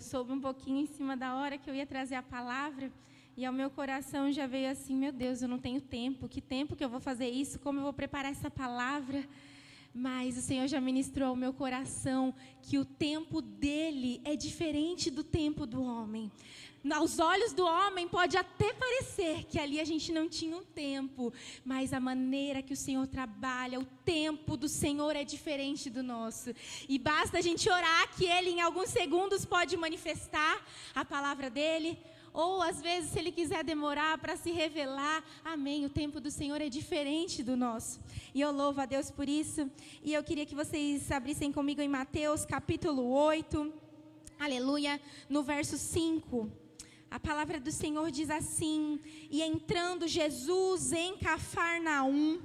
soube um pouquinho em cima da hora que eu ia trazer a palavra, e ao meu coração já veio assim, meu Deus, eu não tenho tempo, que tempo que eu vou fazer isso, como eu vou preparar essa palavra? Mas o Senhor já ministrou ao meu coração que o tempo dele é diferente do tempo do homem. Aos olhos do homem pode até parecer que ali a gente não tinha um tempo, mas a maneira que o Senhor trabalha, o tempo do Senhor é diferente do nosso. E basta a gente orar que Ele em alguns segundos pode manifestar a palavra dEle, ou às vezes se Ele quiser demorar para se revelar, amém, o tempo do Senhor é diferente do nosso. E eu louvo a Deus por isso. E eu queria que vocês abrissem comigo em Mateus capítulo 8, aleluia, no verso 5. A palavra do Senhor diz assim: e entrando Jesus em Cafarnaum,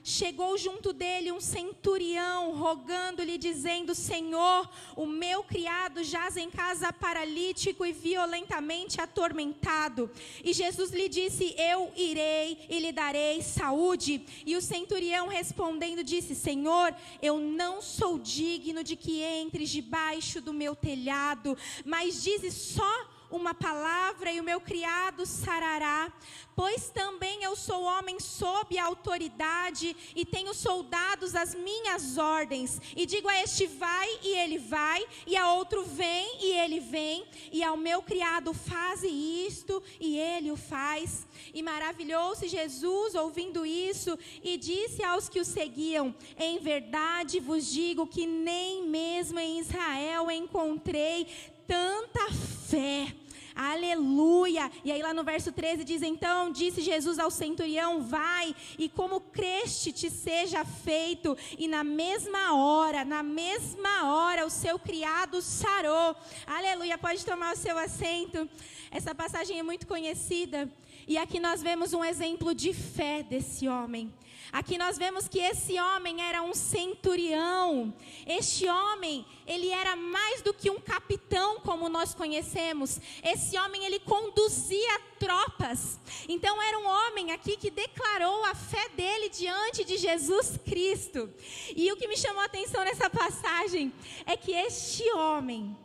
chegou junto dele um centurião, rogando-lhe, dizendo: Senhor, o meu criado jaz em casa paralítico e violentamente atormentado. E Jesus lhe disse: eu irei e lhe darei saúde. E o centurião respondendo disse: Senhor, eu não sou digno de que entres debaixo do meu telhado, mas dize só uma palavra e o meu criado sarará, pois também eu sou homem sob autoridade e tenho soldados às minhas ordens, e digo a este vai e ele vai, e a outro vem e ele vem, e ao meu criado faze isto e ele o faz. E maravilhou-se Jesus ouvindo isso e disse aos que o seguiam: em verdade vos digo que nem mesmo em Israel encontrei tanta fé. Aleluia. E aí lá no verso 13 diz: então disse Jesus ao centurião: vai, e como creste te seja feito. E na mesma hora o seu criado sarou. Aleluia. Pode tomar o seu assento. Essa passagem é muito conhecida, e aqui nós vemos um exemplo de fé desse homem. Aqui nós vemos que esse homem era um centurião. Este homem, ele era mais do que um capitão como nós conhecemos. Esse homem, ele conduzia tropas. Então era um homem aqui que declarou a fé dele diante de Jesus Cristo. E o que me chamou a atenção nessa passagem é que este homem,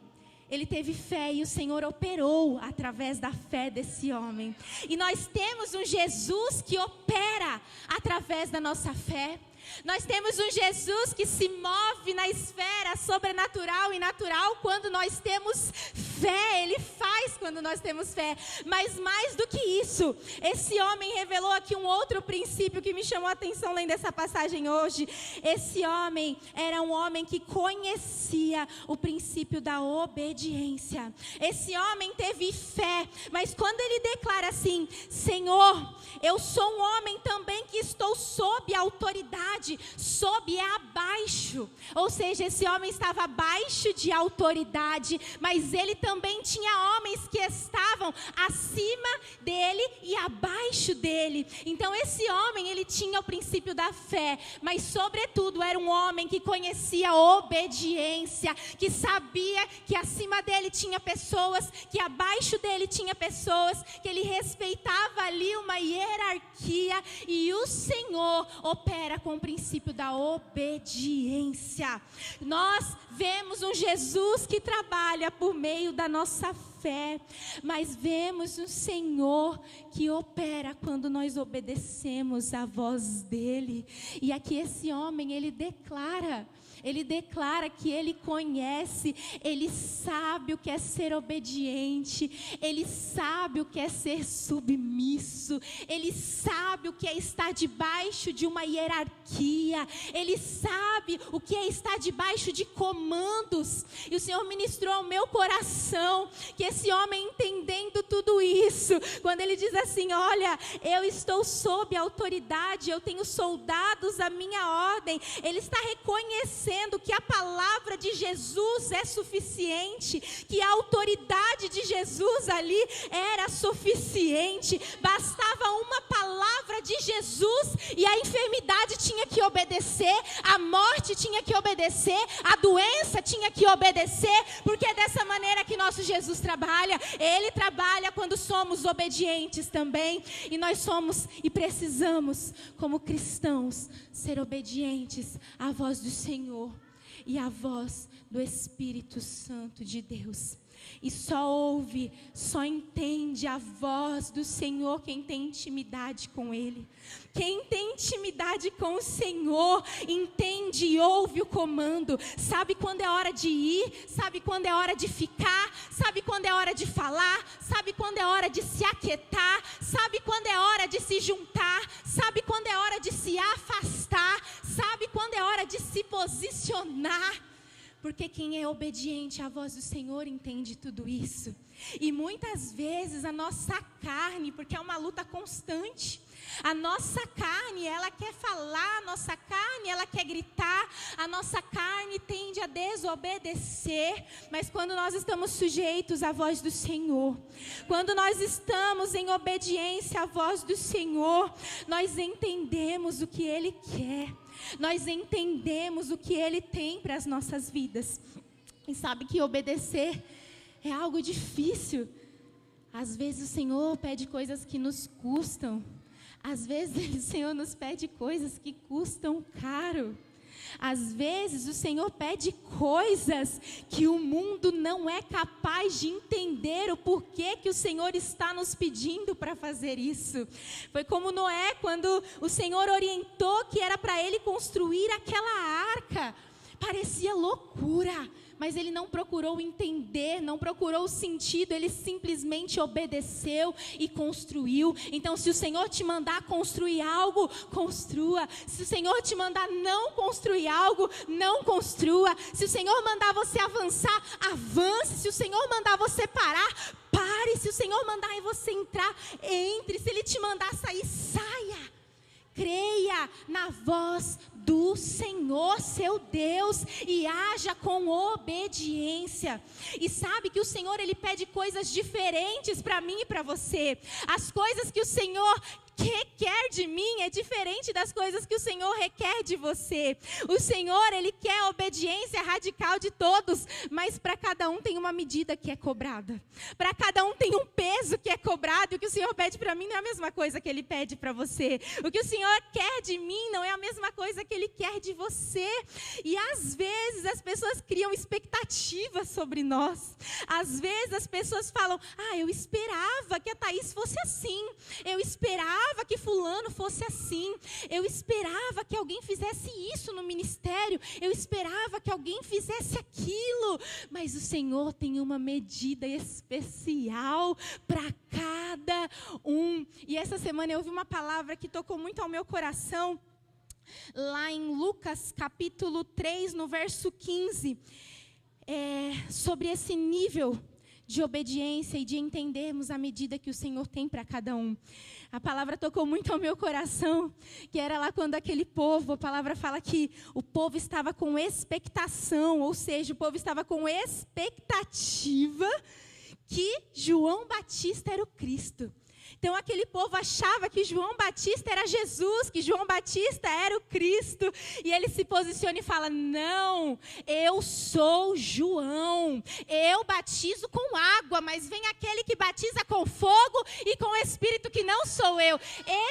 ele teve fé e o Senhor operou através da fé desse homem. E nós temos um Jesus que opera através da nossa fé. Nós temos um Jesus que se move na esfera sobrenatural e natural quando nós temos fé. Ele faz quando nós temos fé. Mas mais do que isso, esse homem revelou aqui um outro princípio que me chamou a atenção lendo essa passagem hoje. Esse homem era um homem que conhecia o princípio da obediência. Esse homem teve fé, mas quando ele declara assim: Senhor, eu sou um homem também que estou sob autoridade. Sob é abaixo, ou seja, esse homem estava abaixo de autoridade, mas ele também tinha homens que estavam acima dele e abaixo dele. Então esse homem, ele tinha o princípio da fé, mas sobretudo era um homem que conhecia a obediência, que sabia que acima dele tinha pessoas, que abaixo dele tinha pessoas, que ele respeitava ali uma hierarquia, e o Senhor opera com o princípio da obediência. Nós vemos um Jesus que trabalha por meio da nossa fé, mas vemos um Senhor que opera quando nós obedecemos a voz dele. E aqui esse homem, ele declara que ele conhece, ele sabe o que é ser obediente, ele sabe o que é ser submisso, ele sabe o que é estar debaixo de uma hierarquia, ele sabe o que é estar debaixo de comandos. E o Senhor ministrou ao meu coração que esse homem, entendendo tudo isso, quando ele diz assim: olha, eu estou sob autoridade, eu tenho soldados à minha ordem, ele está reconhecendo que a palavra de Jesus é suficiente, que a autoridade de Jesus ali era suficiente. Bastava uma palavra de Jesus e a enfermidade tinha que obedecer, a morte tinha que obedecer, a doença tinha que obedecer, porque é dessa maneira que nosso Jesus trabalha. Ele trabalha quando somos obedientes também, e nós somos e precisamos, como cristãos, ser obedientes à voz do Senhor. e a voz do Espírito Santo de Deus. E só ouve, só entende a voz do Senhor quem tem intimidade com Ele. Quem tem intimidade com o Senhor, entende e ouve o comando. Sabe quando é hora de ir, sabe quando é hora de ficar, sabe quando é hora de falar, sabe quando é hora de se aquietar, sabe quando é hora de se juntar, sabe quando é hora de se afastar, sabe quando é hora de se posicionar. Porque quem é obediente à voz do Senhor entende tudo isso. E muitas vezes a nossa carne, porque é uma luta constante, a nossa carne, ela quer falar, a nossa carne, ela quer gritar, a nossa carne tende a desobedecer. Mas quando nós estamos sujeitos à voz do Senhor, quando nós estamos em obediência à voz do Senhor, nós entendemos o que Ele quer. Nós entendemos o que Ele tem para as nossas vidas. E sabe que obedecer é algo difícil. Às vezes o Senhor pede coisas que nos custam. Às vezes o Senhor nos pede coisas que custam caro. Às vezes o Senhor pede coisas que o mundo não é capaz de entender o porquê que o Senhor está nos pedindo para fazer isso. Foi como Noé, quando o Senhor orientou que era para ele construir aquela arca. Parecia loucura, mas ele não procurou entender, não procurou o sentido, ele simplesmente obedeceu e construiu. Então, se o Senhor te mandar construir algo, construa. Se o Senhor te mandar não construir algo, não construa. Se o Senhor mandar você avançar, avance. Se o Senhor mandar você parar, pare. Se o Senhor mandar você entrar, entre. Se Ele te mandar sair, saia. Creia na voz do Senhor, seu Deus, e haja com obediência. E sabe que o Senhor, Ele pede coisas diferentes para mim e para você. As coisas que o Senhor requer de mim é diferente das coisas que o Senhor requer de você. O Senhor, Ele quer a obediência radical de todos, mas para cada um tem uma medida que é cobrada. Para cada um tem um peso que é cobrado, e o que o Senhor pede para mim não é a mesma coisa que Ele pede para você. O que o Senhor quer de mim não é a mesma coisa que Ele quer de você. E às vezes as pessoas criam expectativas sobre nós. Às vezes as pessoas falam: eu esperava que a Thaís fosse assim. Eu esperava que fulano fosse assim. Eu esperava que alguém fizesse isso no ministério. Eu esperava que alguém fizesse aquilo. Mas o Senhor tem uma medida especial para cada um. E essa semana eu ouvi uma palavra que tocou muito ao meu coração. Lá em Lucas capítulo 3, no verso 15. Sobre esse nível de obediência e de entendermos a medida que o Senhor tem para cada um. A palavra tocou muito ao meu coração, que era lá quando aquele povo, a palavra fala que o povo estava com expectação, ou seja, o povo estava com expectativa que João Batista era o Cristo. Então aquele povo achava que João Batista era Jesus, que João Batista era o Cristo. E ele se posiciona e fala: não, eu sou João. Eu batizo com água, mas vem aquele que batiza com fogo e com o Espírito, que não sou eu.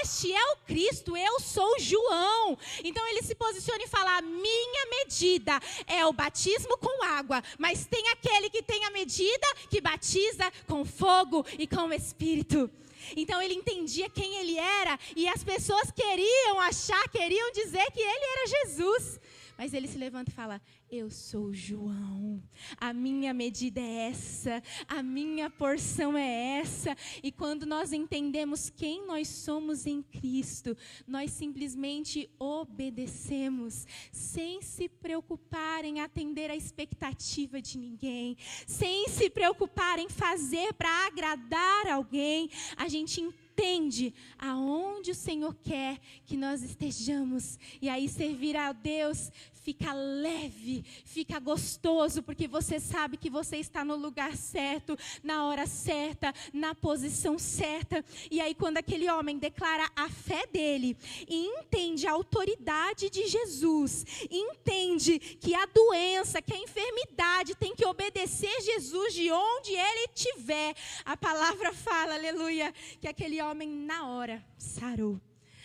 Este é o Cristo, eu sou João. Então ele se posiciona e fala: a minha medida é o batismo com água, mas tem aquele que tem a medida que batiza com fogo e com o Espírito. Então ele entendia quem ele era, e as pessoas queriam dizer que ele era Jesus. Mas ele se levanta e fala: eu sou João, a minha medida é essa, a minha porção é essa. E quando nós entendemos quem nós somos em Cristo, nós simplesmente obedecemos, sem se preocupar em atender a expectativa de ninguém, sem se preocupar em fazer para agradar alguém. A gente entende aonde o Senhor quer que nós estejamos, e aí servir a Deus fica leve, fica gostoso, porque você sabe que você está no lugar certo, na hora certa, na posição certa. E aí quando aquele homem declara a fé dele, e entende a autoridade de Jesus, entende que a doença, que a enfermidade tem que obedecer Jesus de onde ele estiver, a palavra fala, aleluia, que aquele homem na hora sarou.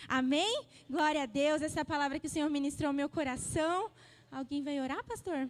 Amém? Glória a Deus, essa é a palavra que o Senhor ministrou ao meu coração. Alguém vai orar, pastor?